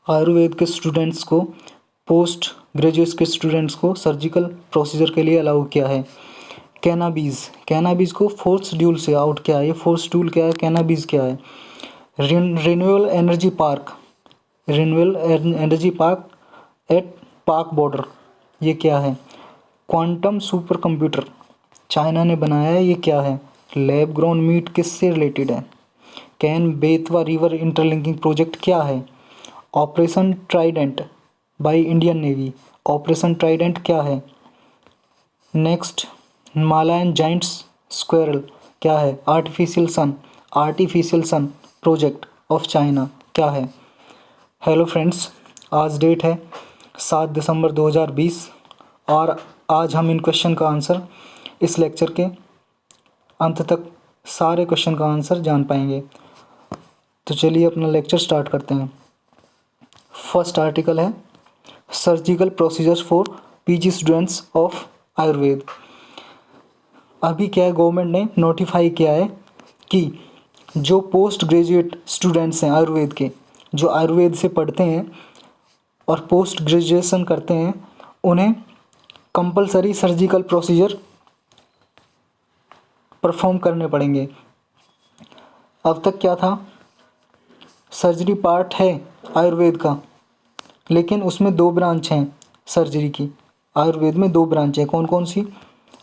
आयुर्वेद के स्टूडेंट्स को post graduate के स्टूडेंट्स को सर्जिकल प्रोसीजर के लिए अलाउ किया है। कैनाबीज को फोर्थ शेड्यूल से आउट किया है। ये फोर्थ शेड्यूल क्या है, कैनाबीज क्या है। रिन्यूएबल एनर्जी पार्क एट पाक बॉर्डर, ये क्या है। क्वांटम सुपर कंप्यूटर चाइना ने बनाया है, ये क्या है। लैब ग्रोन मीट किससे रिलेटेड है। Ken Betwa river interlinking project क्या है। Operation trident by Indian navy, operation trident क्या है। नेक्स्ट, हिमालयन जाइंट्स स्क्वेरल क्या है। Artificial sun project of China क्या है। हेलो फ्रेंड्स, आज डेट है 7 दिसंबर 2020 और आज हम इन क्वेश्चन का आंसर इस लेक्चर के अंत तक सारे क्वेश्चन का आंसर जान पाएंगे। तो चलिए अपना लेक्चर स्टार्ट करते हैं। फर्स्ट आर्टिकल है surgical procedures for PG students of Ayurveda. अभी क्या है, गवर्नमेंट ने नोटिफाई किया है कि जो पोस्ट ग्रेजुएट स्टूडेंट्स हैं आयुर्वेद के, जो आयुर्वेद से पढ़ते हैं और पोस्ट ग्रेजुएशन करते हैं, उन्हें कंपलसरी सर्जिकल प्रोसीजर परफॉर्म करने पड़ेंगे। अब तक क्या था, सर्जरी पार्ट है आयुर्वेद का, लेकिन उसमें 2 ब्रांच हैं सर्जरी की। आयुर्वेद में 2 ब्रांच है, कौन कौन सी।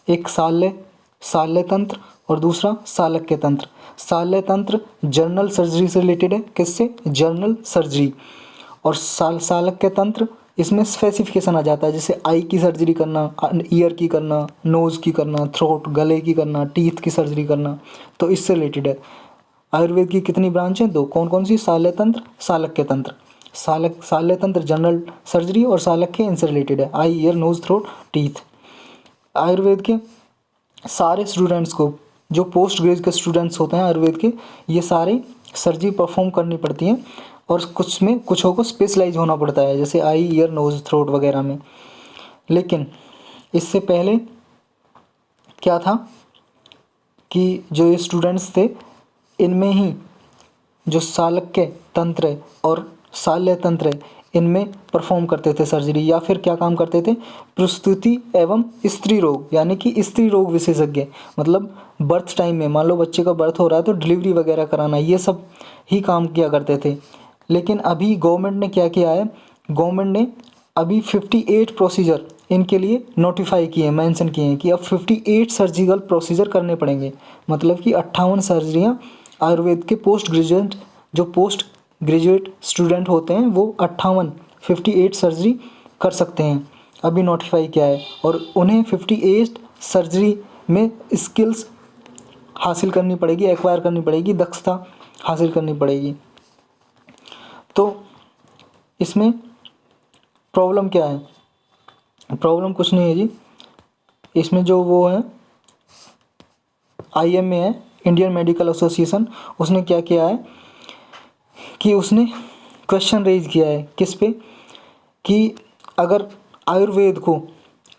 एक शाल्य तंत्र और दूसरा शालक्य तंत्र। शाल्य तंत्र जनरल सर्जरी से रिलेटेड है, किससे, जनरल सर्जरी। और शालक्य तंत्र इसमें स्पेसिफिकेशन आ जाता है, जैसे आई की सर्जरी करना, ईयर की करना, नोज़ की करना, थ्रोट गले की करना, टीथ की सर्जरी करना, तो इससे रिलेटेड है। आयुर्वेद की कितनी ब्रांच हैं, 2, कौन कौन सी, शाल्य तंत्र, शालक्य तंत्र। शाल्य तंत्र जनरल सर्जरी और शालक्य इनसे रिलेटेड है, eye, ear, nose, throat, teeth. Ayurveda के सारे स्टूडेंट्स को, जो पोस्ट ग्रेजुएट के स्टूडेंट्स होते हैं आयुर्वेद के, ये सारे सर्जरी परफॉर्म करनी पड़ती हैं और कुछों को स्पेशलाइज होना पड़ता है, जैसे आई, ईयर, नोज, थ्रोट वगैरह में। लेकिन इससे पहले क्या था कि जो ये स्टूडेंट्स थे, इनमें ही जो शालक्य तंत्र है और शाल्य तंत्र है, इनमें परफॉर्म करते थे सर्जरी, या फिर क्या काम करते थे, प्रसूति एवं स्त्री रोग, यानी कि स्त्री रोग विशेषज्ञ, मतलब बर्थ टाइम में, मान लो बच्चे का बर्थ हो रहा है तो डिलीवरी वगैरह कराना, ये सब ही काम किया करते थे। लेकिन अभी गवर्नमेंट ने क्या किया है, गवर्नमेंट ने अभी 58 प्रोसीजर इनके लिए नोटिफाई किए हैं, मेंशन किए हैं कि अब 58 सर्जिकल प्रोसीजर करने पड़ेंगे। मतलब कि 58 सर्जरियाँ आयुर्वेद के पोस्ट ग्रेजुएट स्टूडेंट होते हैं, वो 58 सर्जरी कर सकते हैं, अभी नोटिफाई किया है। और उन्हें 58 सर्जरी में स्किल्स हासिल करनी पड़ेगी, एक्वायर करनी पड़ेगी, दक्षता हासिल करनी पड़ेगी। तो इसमें प्रॉब्लम क्या है, प्रॉब्लम कुछ नहीं है जी। इसमें जो वो है IMA है, इंडियन मेडिकल एसोसिएशन, उसने क्या किया है कि उसने क्वेश्चन रेज किया है किस पे, कि अगर आयुर्वेद को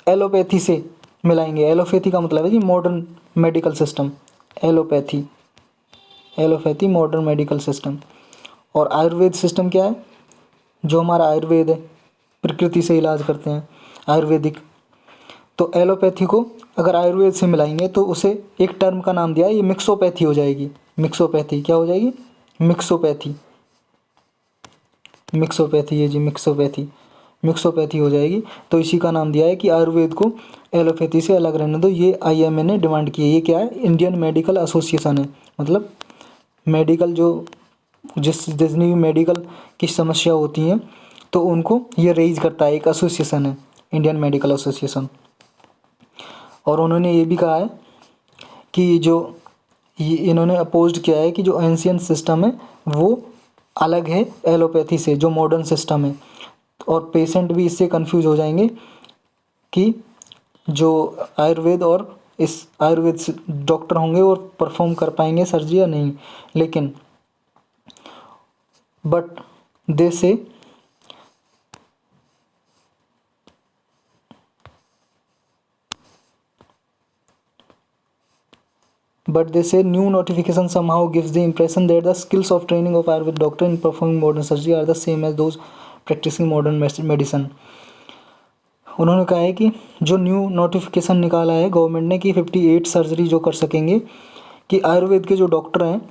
एलोपैथी से मिलाएंगे, एलोपैथी का मतलब है जी modern medical system, allopathy modern medical system, और आयुर्वेद सिस्टम क्या है, जो हमारा आयुर्वेद है, प्रकृति से इलाज करते हैं, आयुर्वेदिक। तो एलोपैथी को अगर आयुर्वेद से मिलाएंगे तो उसे एक टर्म का नाम दिया है, ये मिक्सोपैथी हो जाएगी। मिक्सोपैथी क्या हो जाएगी, मिक्सोपैथी, ये जी मिक्सोपैथी हो जाएगी। तो इसी का नाम दिया है कि आयुर्वेद को एलोपैथी से अलग रहने दो, ये IMA ने डिमांड की है। ये क्या है, इंडियन मेडिकल एसोसिएशन है, मतलब मेडिकल जो जितनी भी मेडिकल की समस्या होती हैं तो उनको ये रेज करता है, एक एसोसिएशन है इंडियन मेडिकल एसोसिएशन। और उन्होंने ये भी कहा है कि जो ये इन्होंने अपोज किया है कि जो एंशियंट सिस्टम है वो अलग है एलोपैथी से, जो मॉडर्न सिस्टम है। और पेशेंट भी इससे कंफ्यूज हो जाएंगे कि जो आयुर्वेद और इस आयुर्वेद से डॉक्टर होंगे और परफॉर्म कर पाएंगे सर्जरी या नहीं। लेकिन बट दे से new notification somehow gives the impression that the skills of training of Ayurvedic doctor in performing modern surgery are the same as those practising modern medicine. उन्होंने कहा है कि जो न्यू नोटिफिकेशन निकाला है गवर्नमेंट ने कि 58 सर्जरी जो कर सकेंगे, कि आयुर्वेद के जो डॉक्टर हैं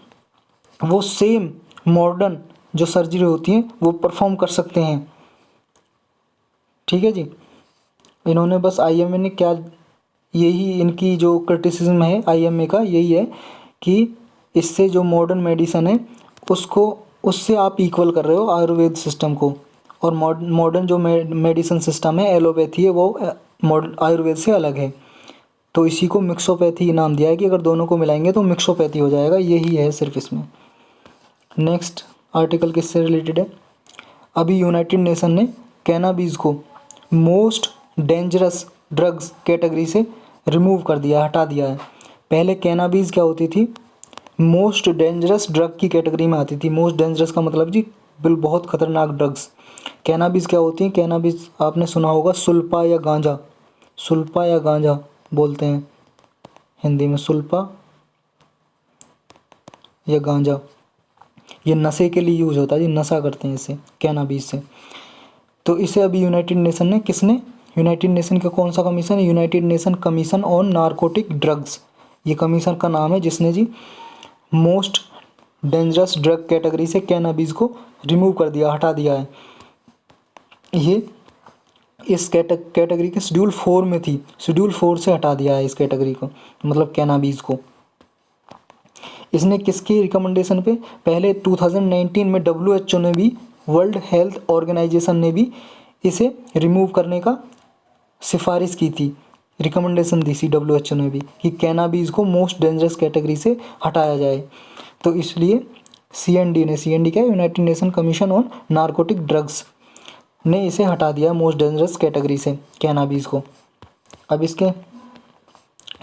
वो सेम मॉडर्न जो सर्जरी होती हैं वो परफॉर्म कर सकते हैं। ठीक है जी। इन्होंने बस आईएमए ने क्या, यही इनकी जो क्रिटिसिज्म है आईएमए का यही है कि इससे जो मॉडर्न मेडिसिन है उसको, उससे आप इक्वल कर रहे हो आयुर्वेद सिस्टम को, और मॉडर्न जो मेडिसिन सिस्टम है एलोपैथी है वो मॉडर्न आयुर्वेद से अलग है। तो इसी को मिक्सोपैथी नाम दिया है कि अगर दोनों को मिलाएंगे तो मिक्सोपैथी हो जाएगा, यही है सिर्फ इसमें। नेक्स्ट आर्टिकल किससे रिलेटेड है? अभी यूनाइटेड नेशन ने कैनाबीज को मोस्ट डेंजरस ड्रग्स कैटेगरी से रिमूव कर दिया, हटा दिया है। पहले कैनाबीज क्या होती थी, मोस्ट डेंजरस ड्रग की कैटेगरी में आती थी। मोस्ट डेंजरस का मतलब जी बहुत खतरनाक ड्रग्स। कैनाबीज क्या होती है? कैनाबीज आपने सुना होगा सुल्फा या गांजा, सुल्फा या गांजा बोलते हैं हिंदी में, सुल्फा या गांजा। ये नशे के लिए यूज होता है जी, नशा करते हैं इससे, कैनाबीज से। तो इसे अभी यूनाइटेड नेशन ने, किसने, यूनाइटेड नेशन का कौन सा कमीशन है? United nation commission on narcotic drugs, ये कमीशन का नाम है जिसने जी मोस्ट डेंजरस ड्रग कैटेगरी से कैनाबीज को रिमूव कर दिया, हटा दिया है। ये इस कैटेगरी के शेड्यूल 4 में थी, शेड्यूल 4 से हटा दिया है इस कैटेगरी को, मतलब कैनाबीज को। इसने किसकी रिकमेंडेशन पे? पहले 2019 में WHO ने भी, वर्ल्ड हेल्थ ऑर्गेनाइजेशन ने भी इसे रिमूव करने का सिफारिश की थी, रिकमेंडेशन दी थी WHO ने भी कि कैनाबीज को मोस्ट डेंजरस कैटेगरी से हटाया जाए। तो इसलिए CND ने, CND क्या है? United nation commission on narcotic drugs ने इसे हटा दिया मोस्ट डेंजरस कैटेगरी से, कैनाबीज को। अब इसके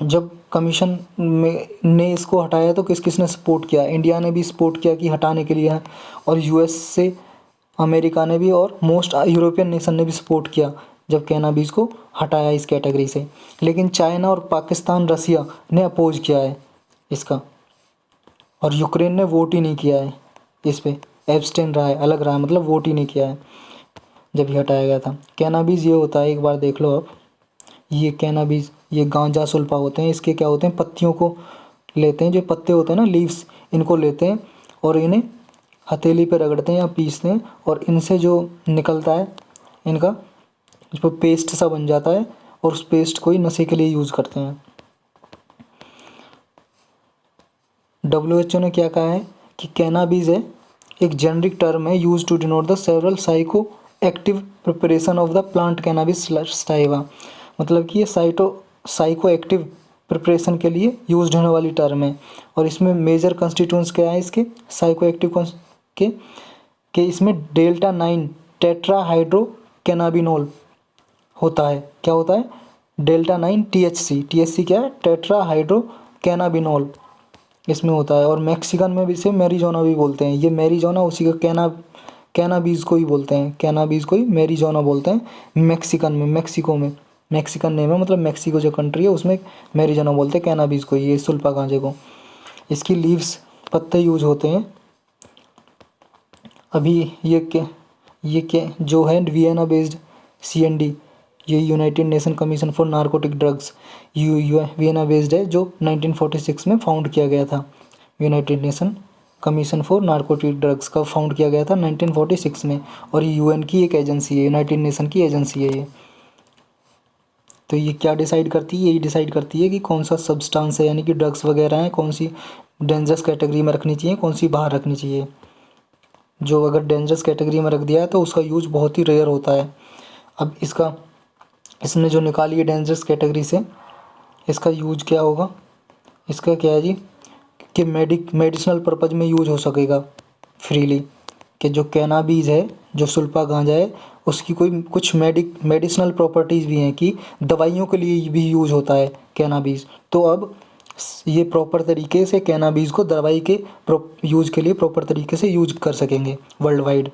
जब कमीशन में ने इसको हटाया तो किस किसने सपोर्ट किया? इंडिया ने भी सपोर्ट किया कि हटाने के लिए है, और US से अमेरिका ने भी, और मोस्ट यूरोपियन नेशन ने भी सपोर्ट किया जब कैनाबीज को हटाया इस कैटेगरी से। लेकिन चाइना और पाकिस्तान, रसिया ने अपोज किया है इसका, और यूक्रेन ने वोट ही नहीं किया है इस पे, एब्सटेन रहा है, अलग रहा है, मतलब वोट ही नहीं किया है जब ये हटाया गया था। कैनाबीज ये होता है, एक बार देख लो आप, ये कैनाबीज, ये गांजा सुल्फा होते हैं। इसके क्या होते हैं? पत्तियों को लेते हैं, जो पत्ते होते हैं ना, लीव्स, इनको लेते हैं और इन्हें हथेली पे रगड़ते हैं या पीसते हैं, और इनसे जो निकलता है इनका इस पर पेस्ट सा बन जाता है, और उस पेस्ट को ही नशे के लिए यूज़ करते हैं। WHO ने क्या कहा है कि कैनाबीज है एक जेनरिक टर्म है use to denote the several psychoactive preparation of the plant cannabis sativa, मतलब कि ये साइको एक्टिव प्रिपरेशन के लिए यूज होने वाली टर्म है। और इसमें मेजर कंस्टिट्यूंट्स क्या है इसके साइको एक्टिव के इसमें डेल्टा 9 टेट्रा हाइड्रो कैनाबिनोल होता है। क्या होता है? डेल्टा 9 THC क्या है? टेट्रा हाइड्रो कैनाबिनोल इसमें होता है। और मैक्सिकन में भी इसे मैरिजोना भी बोलते हैं। ये मैरिजोना उसी का कैनाबीज को ही बोलते हैं, कैनाबीज को ही मैरिजोना बोलते हैं। मैक्सिकन में, मैक्सिको में, मैक्सिकन नेम है, मतलब मैक्सिको जो कंट्री है उसमें मैरिजोना बोलते हैं कैनाबीज को, ये सुल्फा गांजे को। इसकी लीव्स, पत्ते यूज होते हैं। अभी ये जो है वियना बेस्ड CND, ये United nation commission for narcotic drugs, Vienna based है, जो 1946 में फाउंड किया गया था। United nation commission for narcotic drugs का फाउंड किया गया था 1946 में, और ये UN की एक एजेंसी है, यूनाइटेड नेशन की एजेंसी है ये। तो ये क्या डिसाइड करती है? यही डिसाइड करती है कि कौन सा सब्सटेंस है, यानी कि ड्रग्स वगैरह हैं, कौन सी डेंजरस कैटेगरी में रखनी चाहिए, कौन सी बाहर रखनी चाहिए। जो अगर डेंजरस कैटेगरी में रख दिया है तो उसका यूज बहुत ही रेयर होता है। अब इसने जो निकाली है डेंजरस कैटेगरी से, इसका यूज क्या होगा? इसका क्या है जी कि मेडिसिनल पर्पज़ में यूज हो सकेगा फ्रीली, कि जो कैनाबीज है, जो सुल्फा गांजा है, उसकी कुछ मेडिसिनल प्रॉपर्टीज़ भी हैं कि दवाइयों के लिए भी यूज होता है कैनाबीज। तो अब ये प्रॉपर तरीके से कैनाबीज को दवाई के यूज़ के लिए प्रॉपर तरीके से यूज कर सकेंगे वर्ल्ड वाइड।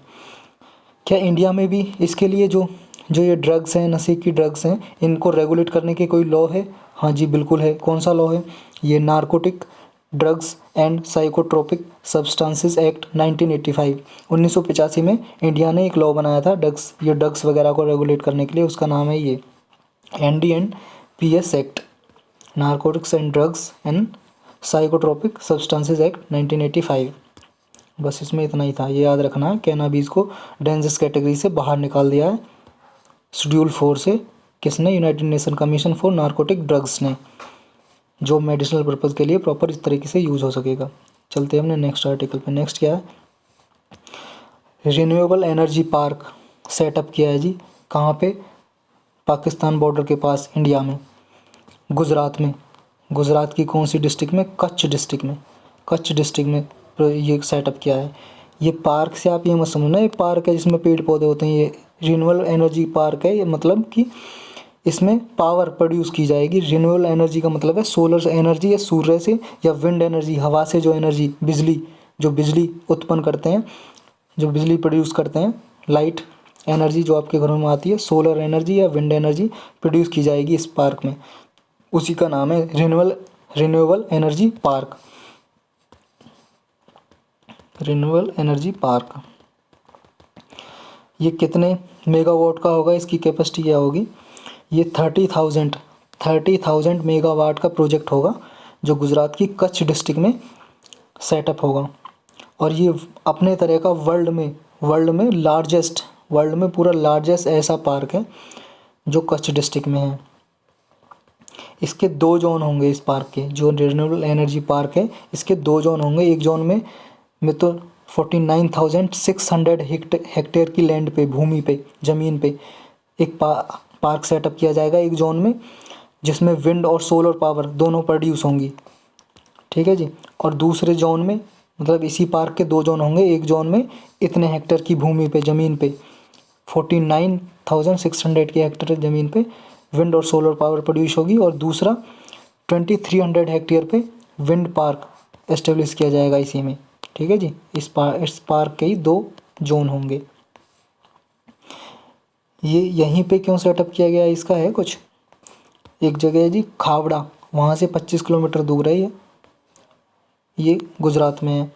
क्या इंडिया में भी इसके लिए जो ये ड्रग्स हैं, नशे की ड्रग्स हैं, इनको रेगुलेट करने की कोई लॉ है? हाँ जी बिल्कुल है। कौन सा लॉ है? ये narcotic drugs and psychotropic substances act 1985। 1985 में इंडिया ने एक लॉ बनाया था ड्रग्स वगैरह को रेगुलेट करने के लिए, उसका नाम है ये NDPS act, narcotics and drugs and psychotropic substances act 1985। बस इसमें इतना ही था, ये याद रखना है। कैनाबीज को डेंजरस कैटेगरी से बाहर निकाल दिया है शेड्यूल 4 से, किसने? United nation commission for narcotic drugs ने, जो मेडिसिनल पर्पज़ के लिए प्रॉपर इस तरीके से यूज़ हो सकेगा। चलते हैं अपने नेक्स्ट आर्टिकल पे। नेक्स्ट क्या है? रिन्यूएबल एनर्जी पार्क सेटअप किया है जी, कहाँ पे? पाकिस्तान बॉर्डर के पास, इंडिया में, गुजरात में। गुजरात की कौन सी डिस्ट्रिक्ट में? कच्छ डिस्ट्रिक्ट में। कच्छ डिस्ट्रिक्ट में ये सेटअप किया है। ये पार्क से आप ये मत समझना ये पार्क है जिसमें पेड़ पौधे होते हैं, ये रिन्यूएबल एनर्जी पार्क है। ये मतलब कि इसमें पावर प्रोड्यूस की जाएगी। रिन्यूएबल एनर्जी का मतलब है सोलर एनर्जी या सूर्य से, या विंड एनर्जी, हवा से जो एनर्जी, जो बिजली उत्पन्न करते हैं, जो बिजली प्रोड्यूस करते हैं, लाइट एनर्जी जो आपके घरों में आती है, सोलर एनर्जी या विंड एनर्जी प्रोड्यूस की जाएगी इस पार्क में। उसी का नाम है renewable energy park. Renewable energy park. ये कितने मेगावाट का होगा? इसकी कैपेसिटी क्या होगी? ये 30,000 मेगावाट का प्रोजेक्ट होगा, जो गुजरात की कच्छ डिस्ट्रिक्ट में सेटअप होगा। और ये अपने तरह का वर्ल्ड में पूरा लार्जेस्ट ऐसा पार्क है जो कच्छ डिस्ट्रिक्ट में है। इसके 2 जोन होंगे इस पार्क के, जो रिन्यूएबल एनर्जी पार्क है, इसके 2 जोन होंगे। एक जोन में तो 49,600 हेक्टेयर की लैंड पे, भूमि पे, ज़मीन पे एक पार्क सेटअप किया जाएगा एक जोन में, जिसमें विंड और सोलर पावर दोनों प्रोड्यूस होंगी। ठीक है जी। और दूसरे जोन में, मतलब इसी पार्क के 2 जोन होंगे, एक जोन में इतने हेक्टेयर की भूमि पे, ज़मीन पे, 49,600 की हेक्टेयर ज़मीन पे विंड और सोलर पावर प्रोड्यूस होगी, और दूसरा 2,300 हेक्टेयर पे विंड पार्क एस्टेब्लिश किया जाएगा इसी में। ठीक है जी। इस पार्क के ही 2 जोन होंगे। ये यहीं पे क्यों सेटअप किया गया है इसका है कुछ। एक जगह है जी खावड़ा, वहाँ से 25 किलोमीटर दूर है ये गुजरात में है।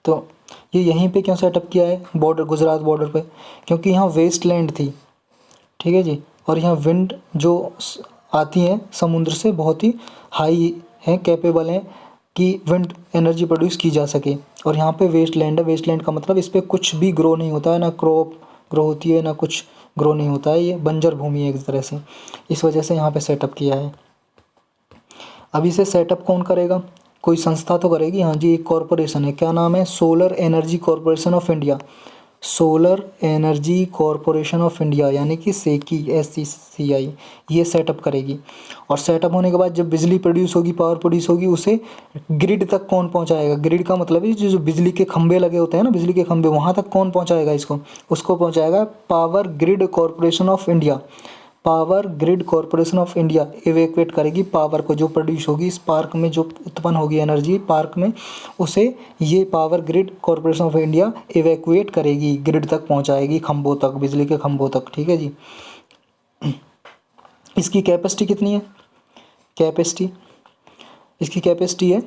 तो ये यहीं पे क्यों सेटअप किया है गुजरात बॉर्डर पे? क्योंकि यहाँ वेस्ट लैंड थी। ठीक है जी। और यहाँ विंड जो आती हैं समुद्र से बहुत ही हाई हैं, कैपेबल हैं कि विंड एनर्जी प्रोड्यूस की जा सके। और यहाँ पे वेस्ट लैंड है। वेस्ट लैंड का मतलब इस पर कुछ भी ग्रो नहीं होता है, ना क्रॉप ग्रो होती है, ना कुछ ग्रो नहीं होता है। ये बंजर भूमि है एक तरह से, इस वजह से यहाँ पे सेटअप किया है। अब इसे सेटअप कौन करेगा? कोई संस्था तो करेगी। हाँ जी, एक कॉरपोरेशन है। क्या नाम है? Solar energy corporation of India. Solar energy corporation of India, यानी कि सेकी, SECI, ये सेटअप करेगी। और सेटअप होने के बाद जब बिजली प्रोड्यूस होगी, पावर प्रोड्यूस होगी, उसे ग्रिड तक कौन पहुंचाएगा? ग्रिड का मतलब है जो बिजली के खंभे लगे होते हैं ना, बिजली के खंभे, वहाँ तक कौन पहुंचाएगा इसको? उसको पहुंचाएगा power grid corporation of India. Power grid corporation of India evacuate करेगी पावर को, जो प्रोड्यूस होगी इस पार्क में, जो उत्पन्न होगी एनर्जी पार्क में, उसे ये power grid corporation of India evacuate करेगी, ग्रिड तक पहुंचाएगी, खंभों तक, बिजली के खंभों तक। ठीक है जी। इसकी कैपेसिटी कितनी है? इसकी कैपेसिटी है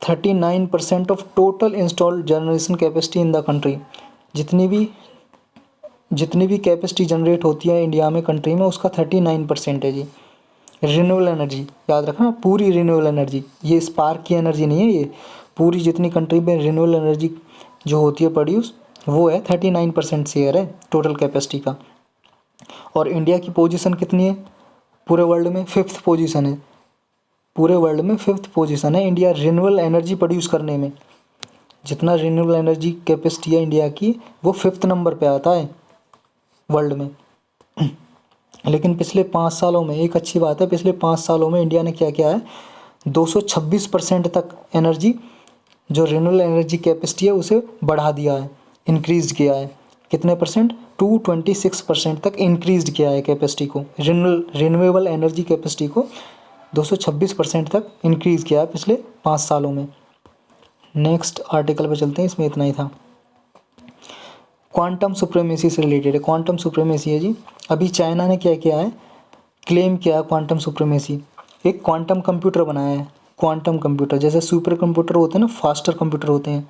39% of total installed generation capacity in the country. जितनी भी कैपेसिटी जनरेट होती है इंडिया में, कंट्री में, उसका 39% है जी रिन्यूएबल एनर्जी। याद रखना, पूरी रिन्यूएबल एनर्जी, ये स्पार्क की एनर्जी नहीं है, ये पूरी जितनी कंट्री में रिन्यूएबल एनर्जी जो होती है प्रोड्यूस, वो है 39% शेयर है टोटल कैपेसिटी का। और इंडिया की पोजीशन कितनी है पूरे वर्ल्ड में? 5th पोजीशन है। पूरे वर्ल्ड में 5th पोजीशन है इंडिया रिन्यूएबल एनर्जी प्रोड्यूस करने में। जितना रिन्यूएबल एनर्जी कैपेसिटी है इंडिया की, वो 5th नंबर पे आता है वर्ल्ड में। लेकिन पिछले 5 सालों में, एक अच्छी बात है, पिछले 5 सालों में इंडिया ने क्या किया है, 226% तक एनर्जी, जो रिन्यूएबल एनर्जी कैपेसिटी है, उसे बढ़ा दिया है, इंक्रीज किया है। कितने परसेंट? 226% तक इंक्रीज किया है कैपेसिटी को, रिन्यूएबल एनर्जी कैपेसिटी को 226% तक इंक्रीज किया है पिछले 5 सालों में। नेक्स्ट आर्टिकल पे चलते हैं, इसमें इतना ही था। क्वांटम सुप्रीमेसी से रिलेटेड है। क्वांटम सुप्रीमेसी है जी, अभी चाइना ने क्या किया है, क्लेम किया है क्वांटम सुप्रीमेसी। एक क्वांटम कंप्यूटर बनाया है, क्वांटम कंप्यूटर, जैसे सुपर कंप्यूटर होते हैं ना, फास्टर कंप्यूटर होते हैं,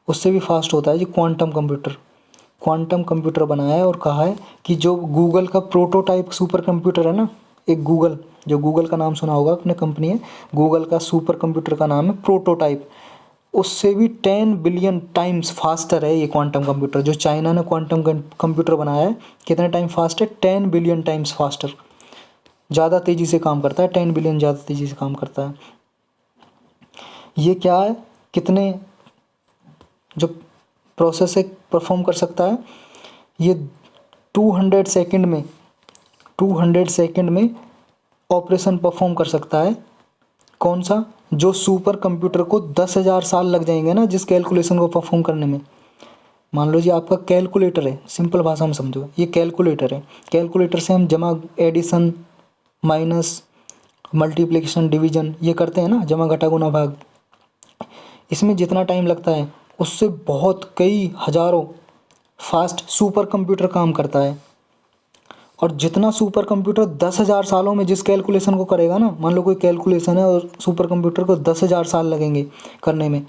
उससे भी फास्ट होता है जी क्वांटम कंप्यूटर। क्वांटम कंप्यूटर बनाया है और कहा है कि जो गूगल का प्रोटोटाइप सुपर कंप्यूटर है ना, एक गूगल, जो गूगल का नाम सुना होगा, अपने कंपनी है गूगल का सुपर कंप्यूटर का नाम है प्रोटोटाइप, उससे भी 10 बिलियन टाइम्स फास्टर है ये क्वांटम कंप्यूटर। जो चाइना ने क्वांटम कंप्यूटर बनाया है, कितने टाइम फास्ट है, 10 बिलियन टाइम्स फास्टर, ज़्यादा तेज़ी से काम करता है, 10 बिलियन ज़्यादा तेज़ी से काम करता है। ये क्या है, कितने जो प्रोसेस है परफॉर्म कर सकता है, ये 200 सेकंड में, 200 सेकंड में ऑपरेशन परफॉर्म कर सकता है। कौन सा, जो सुपर कंप्यूटर को 10,000 साल लग जाएंगे ना जिस कैलकुलेशन को परफॉर्म करने में। मान लो जी आपका कैलकुलेटर है, सिंपल भाषा में समझो, ये कैलकुलेटर है, कैलकुलेटर से हम जमा, एडिशन, माइनस, मल्टीप्लिकेशन, डिवीजन ये करते हैं ना, जमा घटा गुना भाग, इसमें जितना टाइम लगता है उससे बहुत कई हज़ारों फास्ट सुपर कंप्यूटर काम करता है। और जितना सुपर कंप्यूटर 10,000 सालों में जिस कैलकुलेशन को करेगा ना, मान लो कोई कैलकुलेशन है और सुपर कंप्यूटर को 10,000 साल लगेंगे करने में,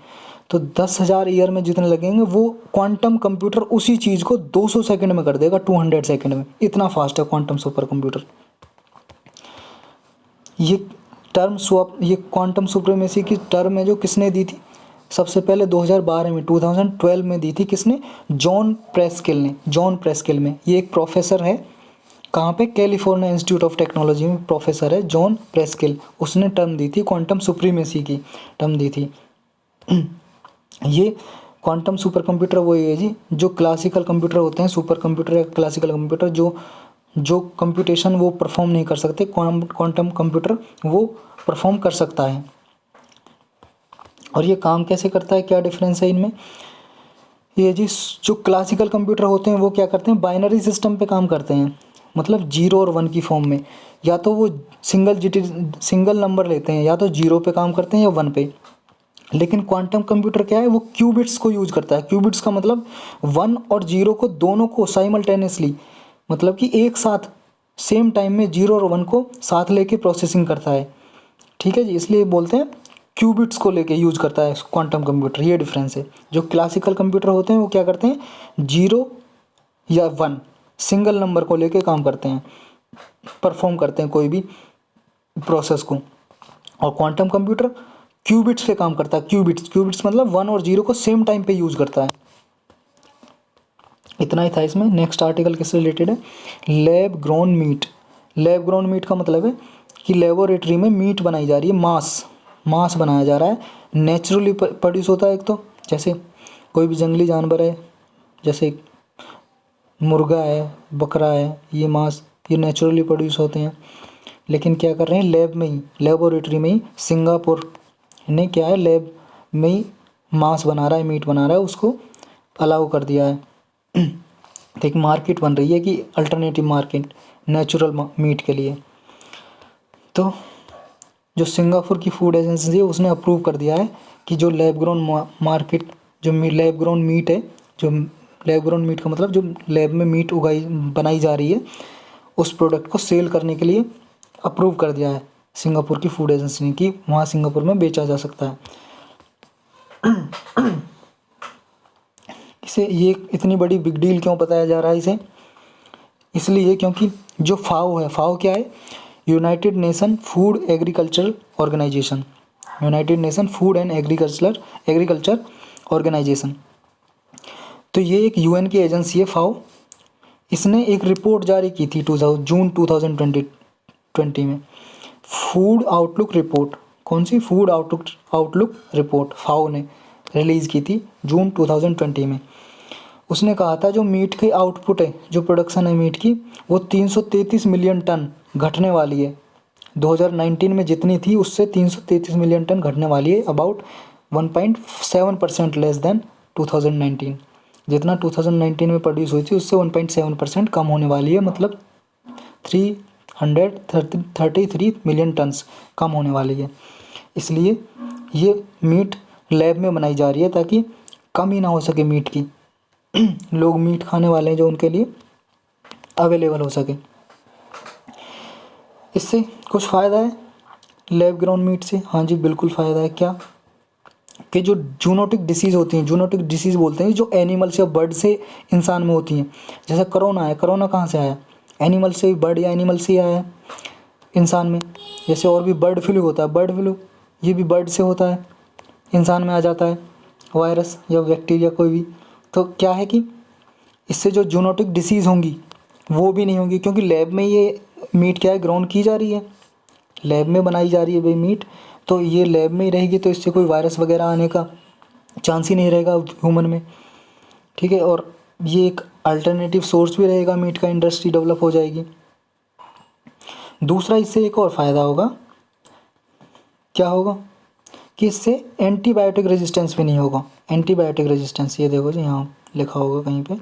तो 10,000 ईयर में जितने लगेंगे वो क्वांटम कंप्यूटर उसी चीज़ को 200 सेकंड में कर देगा, 200 सेकंड में। इतना फास्ट है क्वांटम सुपर कंप्यूटर। ये टर्म स्वैप, ये क्वांटम सुप्रीमेसी की टर्म है जो किसने दी थी, सबसे पहले 2012 में, 2012 में दी थी, किसने, जॉन प्रेस्किल ने, जॉन प्रेस्किल में। ये एक प्रोफेसर है, कहाँ पे, कैलिफोर्निया इंस्टीट्यूट ऑफ टेक्नोलॉजी में प्रोफेसर है जॉन प्रेस्किल, उसने टर्म दी थी, क्वांटम सुप्रीमेसी की टर्म दी थी। ये क्वांटम सुपर कंप्यूटर वही है जी जो क्लासिकल कंप्यूटर होते हैं, सुपर कंप्यूटर या क्लासिकल कंप्यूटर, जो जो कंप्यूटेशन वो परफॉर्म नहीं कर सकते, क्वांटम कंप्यूटर वो परफॉर्म कर सकता है। और ये काम कैसे करता है, क्या डिफरेंस है इनमें, ये जी जो क्लासिकल कंप्यूटर होते हैं वो क्या करते हैं, बाइनरी सिस्टम पे काम करते हैं, मतलब 0 और 1 की फॉर्म में, या तो वो सिंगल नंबर लेते हैं, या तो 0 पे काम करते हैं या 1 पे। लेकिन क्वांटम कंप्यूटर क्या है, वो क्यूबिट्स को यूज करता है। क्यूबिट्स का मतलब 1 और 0 को, दोनों को साइमल्टेनियसली, मतलब कि एक साथ सेम टाइम में 0 और 1 को साथ लेके प्रोसेसिंग करता है। ठीक है जी, इसलिए बोलते हैं क्यूबिट्स को लेके यूज करता है क्वांटम कंप्यूटर, ये डिफरेंस है। जो क्लासिकल कंप्यूटर होते हैं वो क्या करते हैं, 0 या 1 सिंगल नंबर को लेके काम करते हैं, परफॉर्म करते हैं कोई भी प्रोसेस को। और क्वांटम कंप्यूटर क्यूबिट्स पे काम करता है, क्यूबिट्स, क्यूबिट्स मतलब 1 और 0 को सेम टाइम पे यूज करता है। इतना ही था इसमें। नेक्स्ट आर्टिकल किससे रिलेटेड है, lab grown meat. Lab grown meat का मतलब है कि लेबोरेटरी में मीट बनाई जा रही है, मांस बनाया जा रहा है, नेचुरली प्रोड्यूस होता है। एक तो जैसे कोई भी जंगली जानवर है, जैसे मुर्गा है, बकरा है, ये मांस ये नेचुरली प्रोड्यूस होते हैं। लेकिन क्या कर रहे हैं, लैब में ही, लेबोरेटरी में ही, सिंगापुर ने क्या है, लैब में ही मांस बना रहा है, मीट बना रहा है, उसको अलाउ कर दिया है। तो एक मार्केट बन रही है कि अल्टरनेटिव मार्केट नेचुरल मीट के लिए। तो जो सिंगापुर की फूड एजेंसी है उसने अप्रूव कर दिया है कि जो लैब ग्रोन मार्केट, जो लैब ग्रोन मीट है, जो लैब ग्रोन मीट का मतलब जो लैब में मीट बनाई जा रही है, उस प्रोडक्ट को सेल करने के लिए अप्रूव कर दिया है सिंगापुर की फूड एजेंसी ने, कि वहाँ सिंगापुर में बेचा जा सकता है। इसे ये इतनी बड़ी बिग डील क्यों बताया जा रहा है इसे, इसलिए क्योंकि जो फाओ है, फाओ क्या है, United Nation food agriculture organisation, United Nation food and agriculture organisation. तो ये एक यूएन की एजेंसी है फाओ। इसने एक रिपोर्ट जारी की थी जून 2020 में, फूड आउटलुक रिपोर्ट। कौन सी, फूड आउटलुक रिपोर्ट फाओ ने रिलीज़ की थी जून 2020 में। उसने कहा था जो मीट की आउटपुट है, जो प्रोडक्शन है मीट की, वो 333 मिलियन टन घटने वाली है। 2019 में जितनी थी उससे 333 मिलियन टन घटने वाली है, अबाउट 1.7% लेस देन 2019। जितना 2019 में प्रोड्यूस हुई थी उससे 1.7% कम होने वाली है, मतलब 333 मिलियन टन्स कम होने वाली है। इसलिए ये मीट लैब में बनाई जा रही है ताकि कमी ना हो सके मीट की, लोग मीट खाने वाले हैं जो उनके लिए अवेलेबल हो सके। इससे कुछ फ़ायदा है, लैब ग्राउंड मीट से? हाँ जी बिल्कुल फ़ायदा है। क्या कि जो जूनोटिक डिसीज़ होती हैं, जूनोटिक डिसीज़ बोलते हैं जो एनिमल से, बर्ड से इंसान में होती हैं। जैसे कोरोना है, कोरोना कहाँ से आया? एनिमल से, बर्ड या एनिमल से ही आया है इंसान में। जैसे और भी बर्ड फ्लू होता है, बर्ड फ्लू ये भी बर्ड से होता है, इंसान में आ जाता है वायरस या बैक्टीरिया कोई भी। तो क्या है कि इससे जो जूनोटिक डिसीज़ होंगी वो भी नहीं होंगी, क्योंकि लैब में ये मीट क्या है, ग्राउंड की जा रही है, लैब में बनाई जा रही है भाई मीट, तो ये लैब में ही रहेगी, तो इससे कोई वायरस वगैरह आने का चांस ही नहीं रहेगा ह्यूमन में। ठीक है, और ये एक अल्टरनेटिव सोर्स भी रहेगा मीट का, इंडस्ट्री डेवलप हो जाएगी। दूसरा इससे एक और फ़ायदा होगा, क्या होगा कि इससे एंटीबायोटिक रेजिस्टेंस भी नहीं होगा। एंटीबायोटिक रेजिस्टेंस, ये देखो जी यहाँ लिखा होगा कहीं पे,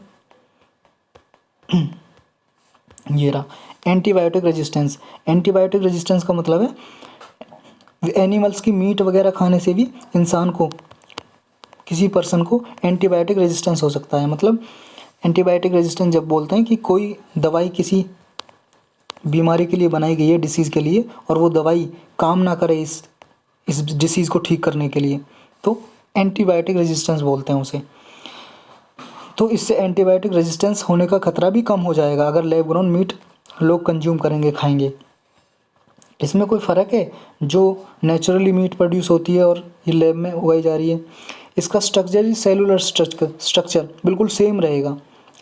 ये रहा एंटीबायोटिक रेजिस्टेंस। एंटीबायोटिक रेजिस्टेंस का मतलब है एनिमल्स की मीट वगैरह खाने से भी इंसान को, किसी पर्सन को एंटीबायोटिक रेजिस्टेंस हो सकता है। मतलब एंटीबायोटिक रेजिस्टेंस जब बोलते हैं कि कोई दवाई किसी बीमारी के लिए बनाई गई है, डिसीज़ के लिए, और वो दवाई काम ना करे इस डिसीज़ को ठीक करने के लिए, तो एंटीबायोटिक रेजिस्टेंस बोलते हैं उसे। तो इससे एंटीबायोटिक रेजिस्टेंस होने का खतरा भी कम हो जाएगा अगर लैब ग्रोन मीट लोग कंज्यूम करेंगे, खाएंगे। इसमें कोई फ़र्क है जो नेचुरली मीट प्रोड्यूस होती है और ये लैब में उगाई जा रही है? इसका स्ट्रक्चर, सेलुलर स्ट्रक्चर बिल्कुल सेम रहेगा,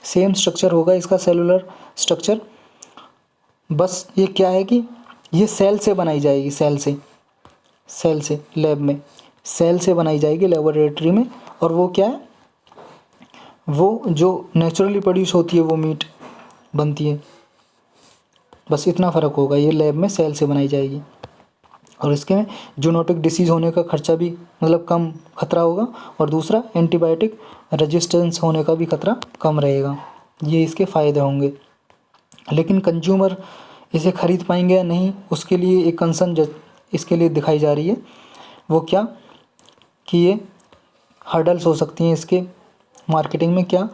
सेम स्ट्रक्चर होगा इसका, सेलुलर स्ट्रक्चर। बस ये क्या है कि ये सेल से बनाई जाएगी, सेल से लैब में सेल से बनाई जाएगी लेबोरेटरी में, और वो क्या है, वो जो नेचुरली प्रोड्यूस होती है वो मीट बनती है। बस इतना फ़र्क होगा, ये लैब में सेल से बनाई जाएगी, और इसके में जूनोटिक डिसीज़ होने का खर्चा भी, मतलब कम खतरा होगा, और दूसरा एंटीबायोटिक रेजिस्टेंस होने का भी खतरा कम रहेगा। ये इसके फ़ायदे होंगे। लेकिन कंज्यूमर इसे ख़रीद पाएंगे या नहीं, उसके लिए एक कंसर्न इसके लिए दिखाई जा रही है। वो क्या कि ये हर्डल्स हो सकती हैं इसके मार्केटिंग में। क्या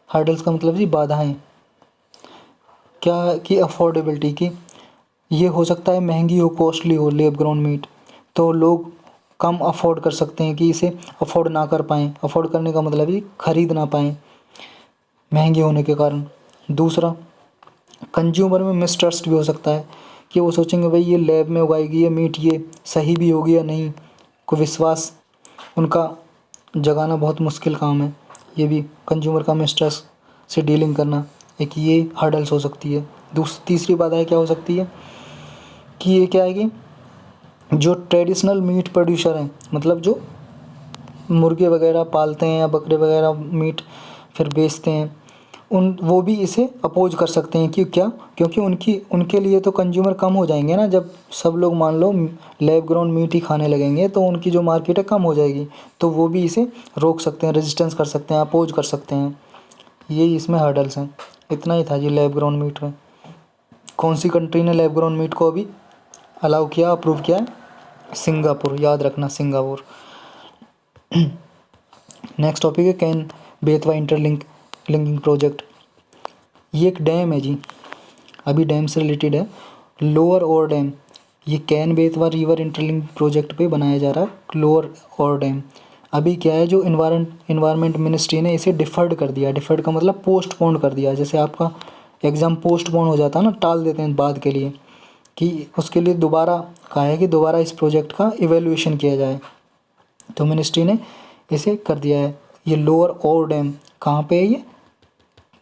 हर्डल्स का मतलब जी बाधाएं, क्या कि अफोर्डेबिलिटी की, ये हो सकता है महंगी हो, कॉस्टली हो लैब ग्राउंड मीट, तो लोग कम अफोर्ड कर सकते हैं कि इसे अफोर्ड ना कर पाएँ। अफोर्ड करने का मतलब है ख़रीद ना पाएँ महंगे होने के कारण। दूसरा, कंज्यूमर में मिसट्रस्ट भी हो सकता है कि वो सोचेंगे भाई ये लैब में उगाई गई है मीट, ये सही भी होगी या नहीं, को विश्वास उनका जगाना बहुत मुश्किल काम है। ये भी कंज्यूमर का मिसट्रस्ट से डीलिंग करना एक ये हर्डल्स हो सकती है। तीसरी बात क्या हो सकती है कि ये क्या है कि जो ट्रेडिशनल मीट प्रोड्यूसर हैं, मतलब जो मुर्गे वगैरह पालते हैं या बकरे वगैरह मीट फिर बेचते हैं, वो भी इसे अपोज कर सकते हैं। क्योंकि उनके लिए तो कंज्यूमर कम हो जाएंगे ना, जब सब लोग मान लो लैब ग्राउंड मीट ही खाने लगेंगे तो उनकी जो मार्केट है कम हो जाएगी, तो वो भी इसे रोक सकते हैं, रेजिस्टेंस कर सकते हैं, अपोज कर सकते हैं। यही इसमें हर्डल्स हैं। इतना ही था जी लैब ग्राउंड मीट में। कौन सी कंट्री ने लैब ग्राउंड मीट को अभी अलाउ किया, अप्रूव किया है? सिंगापुर, याद रखना सिंगापुर। नेक्स्ट टॉपिक है कैन बेतवा लिंकिंग प्रोजेक्ट। ये एक डैम है जी, अभी डैम से रिलेटेड है, लोअर और डैम। ये can Betwa river interlink project पे बनाया जा रहा है लोअर और डैम। अभी क्या है, जो इन्वायरमेंट मिनिस्ट्री ने इसे डिफर्ड कर दिया। डिफर्ड का मतलब पोस्टपोन कर दिया। जैसे आपका एग्ज़ाम पोस्टपोन हो जाता है ना, टाल देते हैं बाद के लिए, कि उसके लिए दोबारा कहा है कि दोबारा इस प्रोजेक्ट का इवेल्यूएशन किया जाए। तो मिनिस्ट्री ने इसे कर दिया है। ये लोअर और डैम कहाँ पे है? ये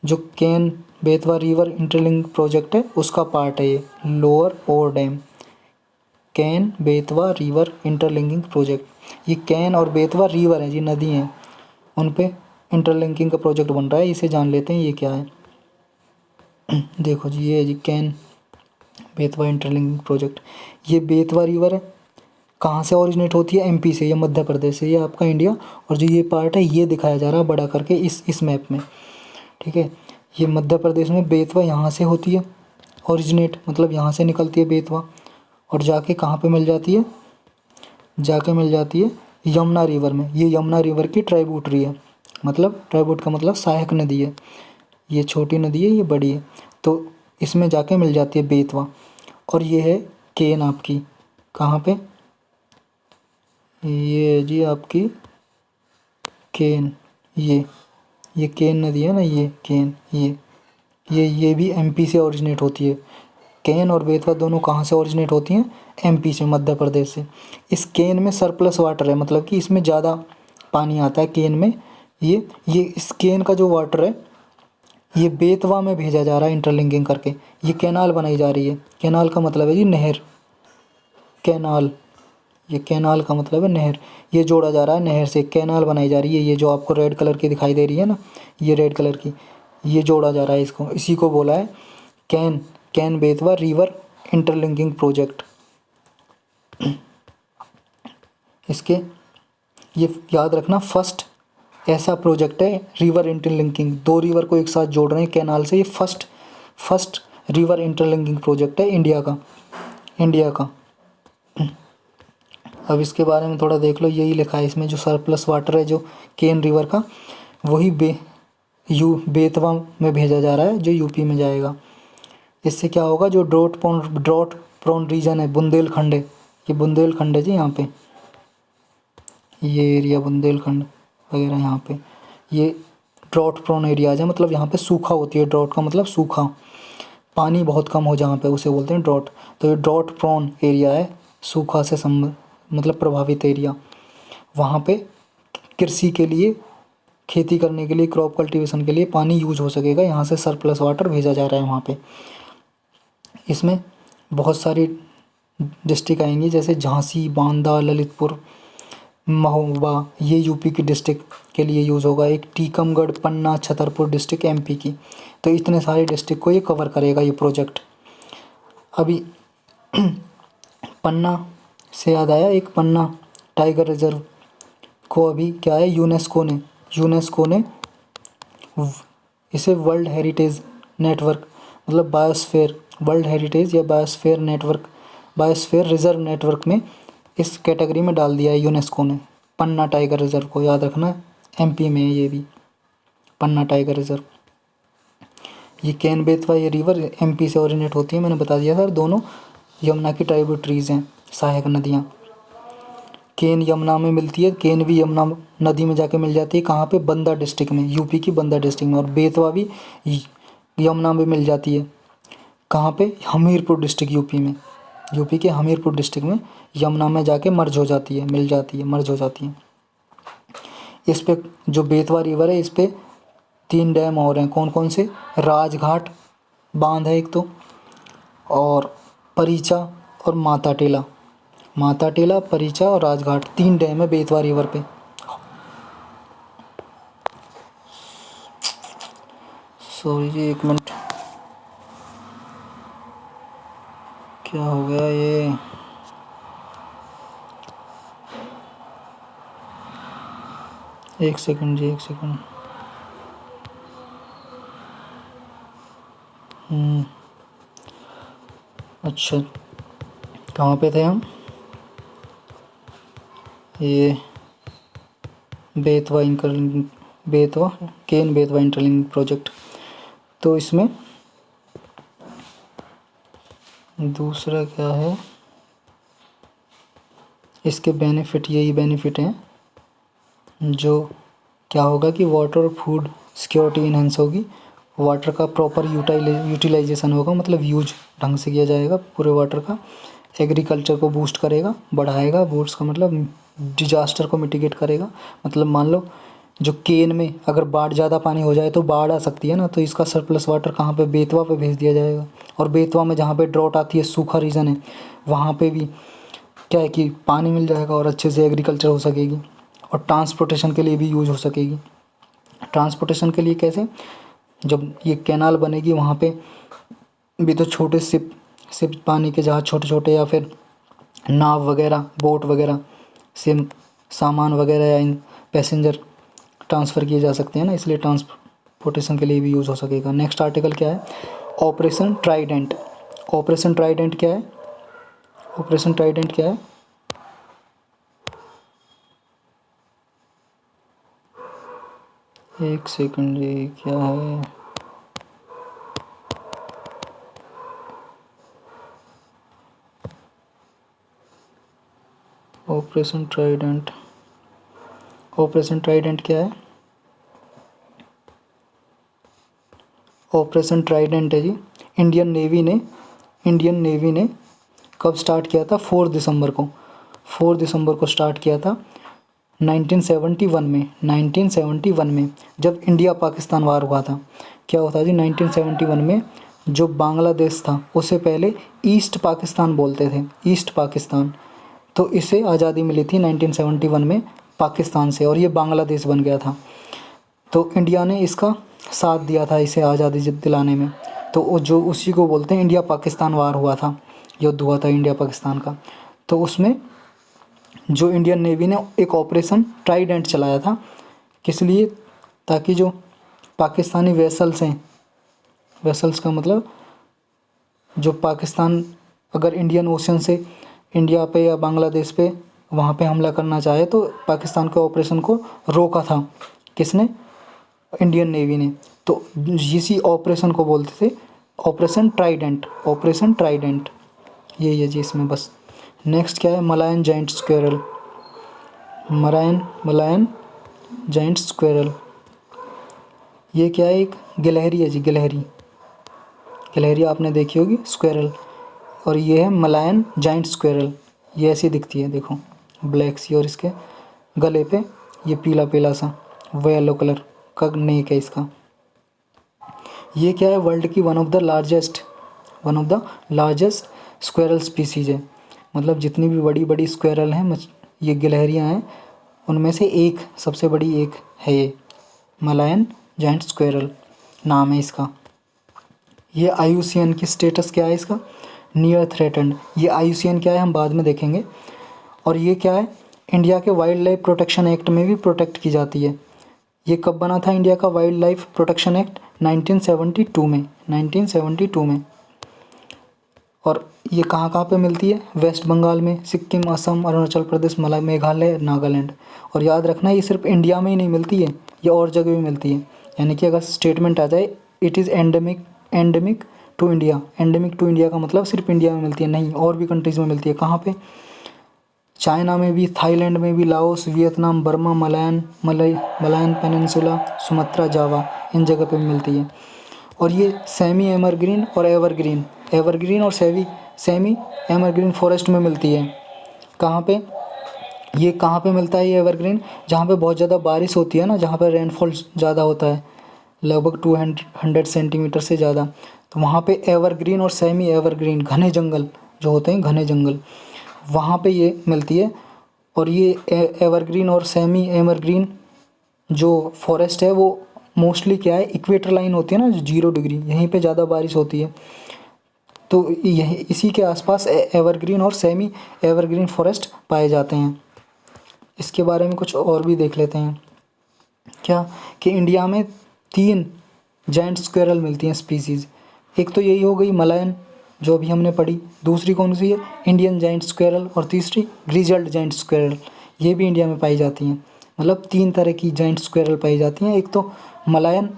जो can Betwa river interlink project है उसका पार्ट है ये लोअर और dam, can Betwa river interlinking project. ये कैन और बेतवा रिवर है जी, नदी हैं, उन पे इंटरलिंकिंग का प्रोजेक्ट बन रहा है। इसे जान लेते हैं ये क्या है। देखो जी, ये है जी कैन बेतवा इंटरलिंकिंग प्रोजेक्ट। ये बेतवा रिवर है, कहाँ से ओरिजिनेट होती है? एमपी से या मध्य प्रदेश से, ये आपका इंडिया। और जो ये पार्ट है ये दिखाया जा रहा है बड़ा करके इस मैप में, ठीक है। ये मध्य प्रदेश में बेतवा यहाँ से होती है ओरिजिनेट, मतलब यहाँ से निकलती है बेतवा, और जाके कहाँ पे मिल जाती है? जाके मिल जाती है यमुना रिवर में। ये यमुना रिवर की ट्राइब्यूटरी है, मतलब ट्राइब्यूट का मतलब सहायक नदी है। ये छोटी नदी है, ये बड़ी है, तो इसमें जाके मिल जाती है बेतवा। और ये है केन आपकी, कहाँ पे? ये है जी आपकी केन। ये केन नदी है ना, ये केन, ये भी एमपी से ओरिजिनेट होती है। केन और बेतवा दोनों कहाँ से ओरिजिनेट होती हैं? एमपी से, मध्य प्रदेश से। इस केन में सरप्लस वाटर है, मतलब कि इसमें ज़्यादा पानी आता है केन में। ये इस केन का जो वाटर है ये बेतवा में भेजा जा रहा है इंटरलिंकिंग करके। ये कैनाल बनाई जा रही है। कैनाल का मतलब है जी नहर। कैनाल, ये कैनाल का मतलब है नहर। ये जोड़ा जा रहा है नहर से, कैनाल बनाई जा रही है। ये जो आपको रेड कलर की दिखाई दे रही है ना, ये रेड कलर की, ये जोड़ा जा रहा है इसको। इसी को बोला है can can Betwa river interlinking project. इसके ये याद रखना, फर्स्ट ऐसा प्रोजेक्ट है रिवर इंटरलिंकिंग, दो रिवर को एक साथ जोड़ रहे हैं कैनाल से। ये फर्स्ट रिवर इंटरलिंकिंग प्रोजेक्ट है इंडिया का। अब इसके बारे में थोड़ा देख लो, यही लिखा है इसमें, जो सरप्लस वाटर है जो केन रिवर का, वही बेतवा में भेजा जा रहा है, जो यूपी में जाएगा। इससे क्या होगा, जो ड्रॉट प्रोन रीजन है, बुंदेलखंड है, ये बुंदेलखंड है जी यहाँ पे, ये एरिया बुंदेलखंड वगैरह यहाँ पे, ये ड्रॉट प्रोन एरियाज है। मतलब यहाँ पे सूखा होती है, ड्रॉट का मतलब सूखा, पानी बहुत कम हो जहाँ पे, उसे बोलते हैं ड्रॉट। तो ये ड्रॉट प्रोन एरिया है, सूखा से मतलब प्रभावित एरिया। वहाँ पे कृषि के लिए, खेती करने के लिए, क्रॉप कल्टीवेशन के लिए पानी यूज हो सकेगा। यहाँ से सरप्लस वाटर भेजा जा रहा है वहाँ पे। इसमें बहुत सारी डिस्ट्रिक्ट आएंगी, जैसे झांसी, बांदा, ललितपुर, महोबा, ये यूपी की डिस्ट्रिक्ट के लिए यूज़ होगा। एक टीकमगढ़, पन्ना, छतरपुर डिस्ट्रिक्ट एमपी की। तो इतने सारे डिस्ट्रिक्ट को ये कवर करेगा ये प्रोजेक्ट। अभी पन्ना से याद आया, एक पन्ना टाइगर रिजर्व को अभी क्या है, यूनेस्को ने इसे वर्ल्ड हेरिटेज नेटवर्क, मतलब बायोस्फेयर, वर्ल्ड हेरिटेज या biosphere network, biosphere reserve network में इस कैटेगरी में डाल दिया है यूनेस्को ने। पन्ना टाइगर रिजर्व को याद रखना, एमपी में है ये भी, पन्ना टाइगर रिजर्व। ये कैन बेतवा, ये रिवर एमपी से ओरिजिनेट होती है, मैंने बता दिया था। दोनों यमुना की ट्राइब्यूटरीज हैं, सहायक नदियाँ। केन यमुना में मिलती है, केन भी यमुना नदी में जाके मिल जाती है। कहाँ पे? बंदा डिस्ट्रिक्ट में, यूपी की बंदा डिस्ट्रिक्ट में। और बेतवा भी यमुना में मिल जाती है। कहाँ पे? हमीरपुर डिस्ट्रिक्ट, यूपी के हमीरपुर डिस्ट्रिक्ट में यमुना में जाके मर्ज हो जाती है, मर्ज हो जाती है। इस पे जो बेतवा रिवर है, इस पे 3 डैम और हैं। कौन कौन से? राजघाट बांध है एक तो, और परीचा और माता टीला, परीचा और राजघाट, 3 डैम है बेतवा रिवर पे। सॉरी जी, 1 मिनट, क्या हो गया ये? एक सेकंड जी, 1 सेकंड। अच्छा, कहाँ पे थे हम? ये Betwa interlink, Betwa Ken Betwa interlink project. तो इसमें दूसरा क्या है, इसके बेनिफिट, यही बेनिफिट हैं जो क्या होगा कि वाटर और फूड सिक्योरिटी इन्हेंस होगी, वाटर का प्रॉपर यूटिलाइजेशन होगा, मतलब यूज ढंग से किया जाएगा पूरे वाटर का। एग्रीकल्चर को बूस्ट करेगा, बढ़ाएगा। बूस्ट का मतलब डिजास्टर को मिटिगेट करेगा। मतलब मान लो जो केन में अगर बाढ़, ज़्यादा पानी हो जाए तो बाढ़ आ सकती है ना, तो इसका सरप्लस वाटर कहाँ पे? बेतवा पे भेज दिया जाएगा। और बेतवा में जहाँ पे ड्रॉट आती है, सूखा रीजन है, वहाँ पे भी क्या है कि पानी मिल जाएगा और अच्छे से एग्रीकल्चर हो सकेगी। और ट्रांसपोर्टेशन के लिए भी यूज हो सकेगी। ट्रांसपोर्टेशन के लिए कैसे? जब ये कैनाल बनेगी वहाँ पे भी तो छोटे सिप पानी के जहाज, छोटे छोटे, या फिर नाव वगैरह, बोट वगैरह से सामान वगैरह या इन पैसेंजर ट्रांसफ़र किए जा सकते हैं ना, इसलिए ट्रांसपोर्टेशन के लिए भी यूज़ हो सकेगा। नेक्स्ट आर्टिकल क्या है? Operation Trident. ऑपरेशन ट्राइडेंट क्या है? ऑपरेशन ट्राइडेंट क्या है? एक सेकंड जी, क्या है? ऑपरेशन ट्राइडेंट, ऑपरेशन ट्राइडेंट क्या है? ऑपरेशन ट्राइडेंट है जी, इंडियन नेवी ने कब स्टार्ट किया था? 4 दिसंबर को, 4 दिसंबर को स्टार्ट किया था 1971 में, 1971 में जब इंडिया पाकिस्तान वार हुआ था। क्या होता जी 1971 में जो बांग्लादेश था उसे पहले ईस्ट पाकिस्तान बोलते थे, ईस्ट पाकिस्तान। तो इसे आज़ादी मिली थी 1971 में पाकिस्तान से और ये बांग्लादेश बन गया था। तो इंडिया ने इसका साथ दिया था इसे आज़ादी दिलाने में। तो वो जो उसी को बोलते हैं इंडिया पाकिस्तान वार हुआ था, युद्ध हुआ था इंडिया पाकिस्तान का। तो उसमें जो इंडियन नेवी ने एक ऑपरेशन ट्राइडेंट चलाया था, किस लिए? ताकि जो पाकिस्तानी वेसल्स हैं, वेसल्स का मतलब जो पाकिस्तान अगर इंडियन ओशन से इंडिया पे या बांग्लादेश पे वहाँ पे हमला करना चाहे तो पाकिस्तान के ऑपरेशन को रोका था। किसने? इंडियन नेवी ने। तो इसी ऑपरेशन को बोलते थे ऑपरेशन ट्राइडेंट, ऑपरेशन ट्राइडेंट। यही है जी इसमें बस। नेक्स्ट क्या है? Malayan giant squirrel, Malayan giant squirrel. ये क्या है? एक गिलहरी है जी, गिलहरी, गिलहरी आपने देखी होगी, स्क्वेरल। और ये है मलायन जाइंट स्क्वेरल। ये ऐसी दिखती है, देखो ब्लैक सी, और इसके गले पे ये पीला पीला सा वो येलो कलर का नेक है इसका। ये क्या है? वर्ल्ड की one of the largest squirrel species है। मतलब जितनी भी बड़ी बड़ी स्क्वेरल हैं, ये गिलहरियाँ हैं, उनमें से एक सबसे बड़ी एक है ये मलायन जाइंट स्क्वेरल नाम है इसका। ये IUCN की स्टेटस क्या है इसका? Near threatened. ये IUCN क्या है हम बाद में देखेंगे। और ये क्या है? इंडिया के वाइल्ड लाइफ प्रोटेक्शन एक्ट में भी प्रोटेक्ट की जाती है। ये कब बना था इंडिया का वाइल्ड लाइफ प्रोटेक्शन एक्ट? 1972 में, 1972 में। और ये कहाँ कहाँ पे मिलती है? वेस्ट बंगाल में, सिक्किम, असम, अरुणाचल प्रदेश, मेघालय, नागालैंड। और याद रखना ये सिर्फ इंडिया में ही नहीं मिलती है, ये और जगह भी मिलती है। यानी कि अगर स्टेटमेंट आ जाए it is endemic to India, endemic to India का मतलब सिर्फ इंडिया में मिलती है नहीं, और भी कंट्रीज़ में मिलती है। कहाँ पे? चाइना में भी, थाईलैंड में भी, Laos, Vietnam, Burma, Malayan peninsula, Sumatra, Java, इन जगह पे मिलती है। और ये सेमी एवरग्रीन और एवरग्रीन और सेमी एवरग्रीन फॉरेस्ट में मिलती है। कहाँ पे? ये कहाँ पे मिलता है ये एवरग्रीन? जहाँ पे बहुत ज़्यादा बारिश होती है ना, जहाँ पे रेनफॉल ज़्यादा होता है, लगभग 200 सेंटीमीटर से ज़्यादा, तो वहाँ पे एवरग्रीन और सेमी एवरग्रीन घने जंगल जो होते हैं, घने जंगल, वहाँ पे ये मिलती है। और ये एवरग्रीन और सेमी एवरग्रीन जो फॉरेस्ट है वो मोस्टली क्या है? इक्वेटर लाइन होती है ना, जो 0 डिग्री, यहीं पे ज़्यादा बारिश होती है। तो यही इसी के आसपास एवरग्रीन और सेमी एवरग्रीन फॉरेस्ट पाए जाते हैं। इसके बारे में कुछ और भी देख लेते हैं। क्या कि इंडिया में 3 जाइंट स्क्वेरल मिलती हैं स्पीसीज़। एक तो यही हो गई मलायन जो अभी हमने पढ़ी, दूसरी कौन सी है? इंडियन जाइंट स्क्वेरल, और तीसरी ग्रिजल्ड जाइंट स्क्वेरल। ये भी इंडिया में पाई जाती हैं। मतलब 3 तरह की जाइंट स्क्वेरल पाई जाती हैं। एक तो मलायन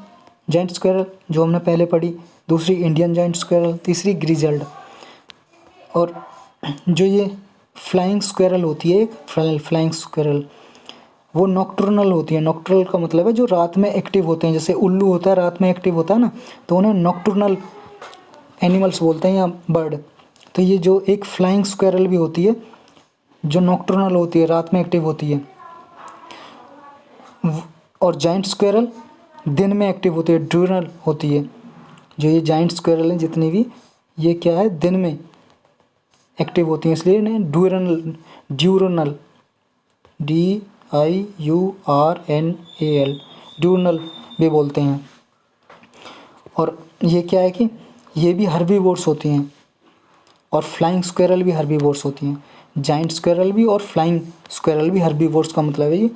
जाइंट स्क्वेरल जो हमने पहले पढ़ी, दूसरी इंडियन जाइंट स्क्वेरल, तीसरी ग्रिजल्ड। और जो ये फ्लाइंग स्क्वेरल होती है, एक फ्लाइंग स्क्वेरल, वो नॉक्टर्नल होती है। नॉक्टर्नल का मतलब है जो रात में एक्टिव होते हैं, जैसे उल्लू होता है रात में एक्टिव होता है ना, तो उन्हें नॉक्टर्नल एनिमल्स बोलते हैं या बर्ड। तो ये जो एक फ्लाइंग स्क्वेरल भी होती है जो नॉक्टर्नल होती है, रात में एक्टिव होती है। और जाइंट स्क्वेरल दिन में एक्टिव होती है, ड्यूरनल होती है। जो ये जाइंट स्क्वेरल हैं जितनी भी, ये क्या है? दिन में एक्टिव होती हैं, इसलिए इन्हें ड्यूरनल DIURNAL ड्यूरनल भी बोलते हैं। और ये क्या है कि ये भी हर्बीवोर्स होती हैं, और फ्लाइंग स्क्वेरल भी हर्बीवोर्स होती हैं। जाइंट स्क्वेरल भी और फ्लाइंग स्क्वेरल भी हर्बीवोर्स का मतलब है ये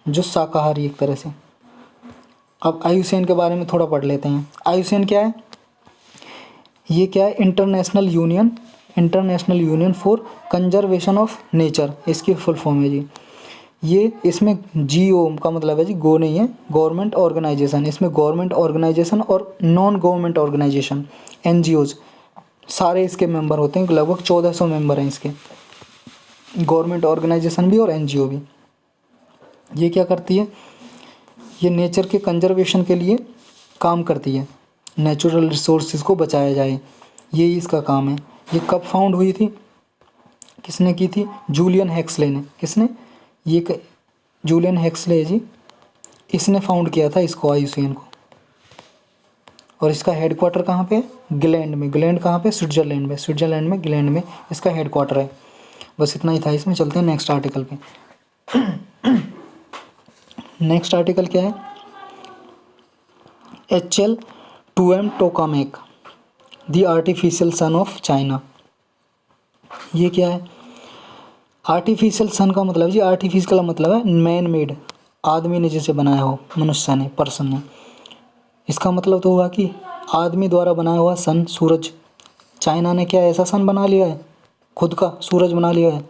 जो शाकाहारी एक तरह से। अब IUCN के बारे में थोड़ा पढ़ लेते हैं। IUCN क्या है? ये क्या है? International union for conservation of nature, इसकी फुल फॉर्म है जी। ये इसमें GO का मतलब है जी, गो नहीं है, गवर्नमेंट ऑर्गेनाइजेशन। इसमें गवर्नमेंट ऑर्गेनाइजेशन और नॉन गवर्नमेंट ऑर्गेनाइजेशन NGOs सारे इसके मेंबर होते हैं। लगभग 1400 मेंबर हैं इसके। गवर्नमेंट ऑर्गेनाइजेशन भी और एनजीओ भी। ये क्या करती है, ये नेचर के कंजर्वेशन के लिए काम करती है, नेचुरल रिसोर्सेज को बचाया जाए, यही इसका काम है। ये कब फाउंड हुई थी, किसने की थी, जूलियन हेक्सले ने। किसने, जूलियन हेक्सले जी, इसने फाउंड किया था इसको, आईयूसीएन को। और इसका हेडक्वार्टर कहाँ पे है, ग्लैंड में। ग्लैंड कहाँ पे, स्विट्जरलैंड में। स्विट्जरलैंड में ग्लैंड में इसका हेडक्वार्टर है। बस इतना ही था इसमें। चलते हैं नेक्स्ट आर्टिकल पे। नेक्स्ट आर्टिकल क्या है, HL2M tokamak the artificial sun of China. ये क्या है, आर्टिफिशियल सन का मतलब जी, आर्टिफिशियल का मतलब है मैन मेड, आदमी ने जिसे बनाया हो, मनुष्य ने, पर्सन ने। इसका मतलब तो हुआ कि आदमी द्वारा बनाया हुआ सन, सूरज। चाइना ने क्या ऐसा सन बना लिया है, खुद का सूरज बना लिया है।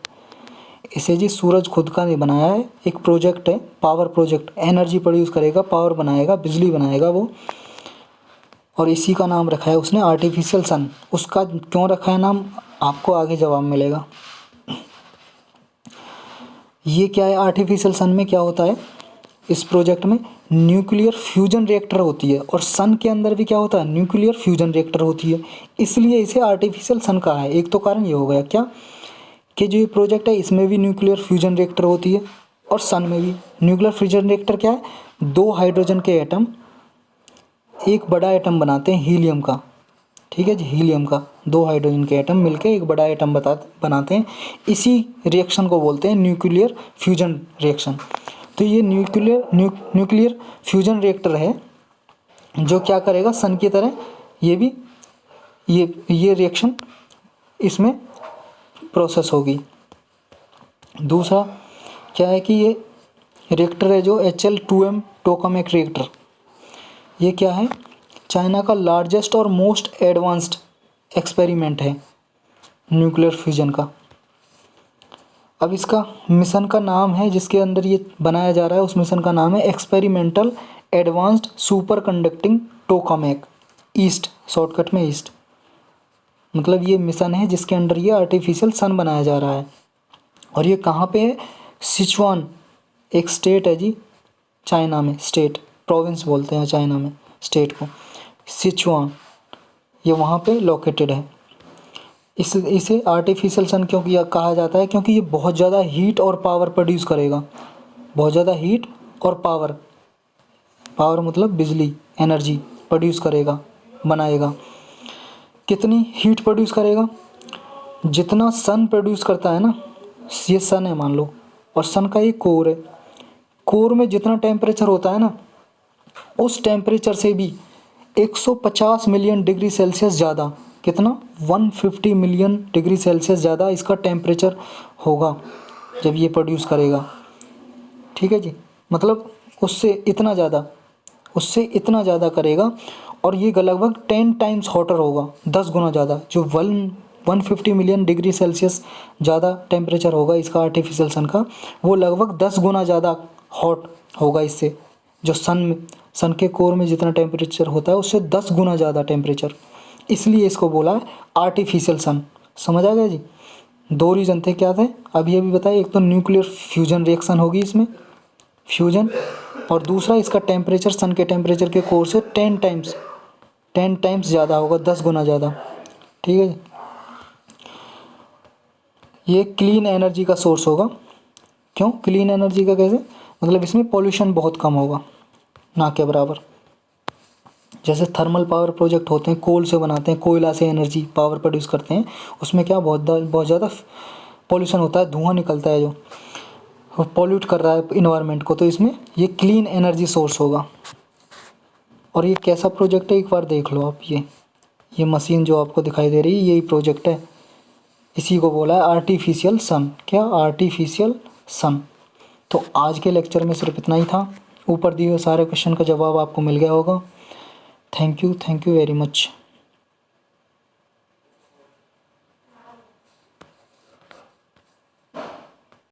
इसे जी सूरज खुद का नहीं बनाया है, एक प्रोजेक्ट है, पावर प्रोजेक्ट, एनर्जी प्रोड्यूस करेगा, पावर बनाएगा, बिजली बनाएगा वो, और इसी का नाम रखा है उसने आर्टिफिशियल सन। उसका क्यों रखा है नाम, आपको आगे जवाब मिलेगा। ये क्या है, आर्टिफिशियल सन में क्या होता है, इस प्रोजेक्ट में न्यूक्लियर फ्यूजन रिएक्टर होती है, और सन के अंदर भी क्या होता है, न्यूक्लियर फ्यूजन रिएक्टर होती है, इसलिए इसे आर्टिफिशियल सन कहा है। एक तो कारण ये हो गया क्या, कि जो ये प्रोजेक्ट है इसमें भी न्यूक्लियर फ्यूजन रिएक्टर होती है, और सन में भी। न्यूक्लियर फ्यूजन रिएक्टर क्या है, दो हाइड्रोजन के एटम एक बड़ा एटम बनाते हैं हीलियम का, ठीक है जी, हीलियम का दो हाइड्रोजन के एटम मिलकर एक बड़ा एटम बनाते हैं। इसी रिएक्शन को बोलते हैं न्यूक्लियर फ्यूजन रिएक्शन। तो ये न्यूक्लियर फ्यूजन रिएक्टर है जो क्या करेगा, सन की तरह ये भी ये रिएक्शन इसमें प्रोसेस होगी। दूसरा क्या है कि ये रिएक्टर है जो HL2M टोकामेक रिएक्टर, ये क्या है, चाइना का लार्जेस्ट और मोस्ट एडवांस्ड एक्सपेरिमेंट है न्यूक्लियर फ्यूजन का। अब इसका मिशन का नाम है जिसके अंदर ये बनाया जा रहा है, उस मिशन का नाम है experimental advanced super conducting tokamak east, shortcut में ईस्ट। मतलब ये मिशन है जिसके अंदर ये आर्टिफिशियल सन बनाया जा रहा है। और ये कहाँ पे है, सिचुआन, एक स्टेट है जी चाइना में, स्टेट, प्रोविंस बोलते हैं चाइना में स्टेट को, सिचुआन, ये वहाँ पे लोकेटेड है। इसे आर्टिफिशियल सन क्यों किया कहा जाता है, क्योंकि ये बहुत ज़्यादा हीट और पावर प्रोड्यूस करेगा, बहुत ज़्यादा हीट और पावर, पावर मतलब बिजली, एनर्जी प्रोड्यूस करेगा, बनाएगा। कितनी हीट प्रोड्यूस करेगा, जितना सन प्रोड्यूस करता है ना, ये सन है मान लो, और सन का ये कोर है, कोर में जितना टेम्परेचर होता है ना, उस टेम्परेचर से भी 150 मिलियन डिग्री सेल्सियस ज़्यादा, कितना, 150 मिलियन डिग्री सेल्सियस ज़्यादा इसका टेम्परेचर होगा जब ये प्रोड्यूस करेगा, ठीक है जी। मतलब उससे इतना ज़्यादा करेगा, और ये लगभग 10 टाइम्स हॉटर होगा, 10 गुना ज़्यादा। जो 150 मिलियन डिग्री सेल्सियस ज़्यादा टेम्परेचर होगा इसका आर्टिफिशियल सन का, वो लगभग 10 गुना ज़्यादा हॉट होगा इससे। जो सन के कोर में जितना टेम्परेचर होता है उससे 10 गुना ज़्यादा टेम्परेचर, इसलिए इसको बोला है आर्टिफिशियल सन। समझ आ गया जी। दो रीज़न थे, क्या थे अभी बताइए, एक तो न्यूक्लियर फ्यूजन रिएक्शन होगी इसमें, फ्यूजन, और दूसरा इसका टेम्परेचर सन के टेम्परेचर के कोर से 10 टाइम्स ज़्यादा होगा, 10 गुना ज़्यादा, ठीक है जी। ये क्लीन एनर्जी का सोर्स होगा। क्यों क्लीन एनर्जी का, कैसे, मतलब इसमें पॉल्यूशन बहुत कम होगा, ना के बराबर। जैसे थर्मल पावर प्रोजेक्ट होते हैं, कोल से बनाते हैं, कोयला से एनर्जी पावर प्रोड्यूस करते हैं, उसमें क्या बहुत ज़्यादा पॉल्यूशन होता है, धुआं निकलता है जो पॉल्यूट कर रहा है इन्वायरमेंट को। तो इसमें ये क्लीन एनर्जी सोर्स होगा। और ये कैसा प्रोजेक्ट है एक बार देख लो आप, ये मशीन जो आपको दिखाई दे रही है यही प्रोजेक्ट है, इसी को बोला है आर्टिफिशियल सन। क्या, आर्टिफिशियल सन। तो आज के लेक्चर में सिर्फ इतना ही था। ऊपर दिए हुए सारे क्वेश्चन का जवाब आपको मिल गया होगा। Thank you very much.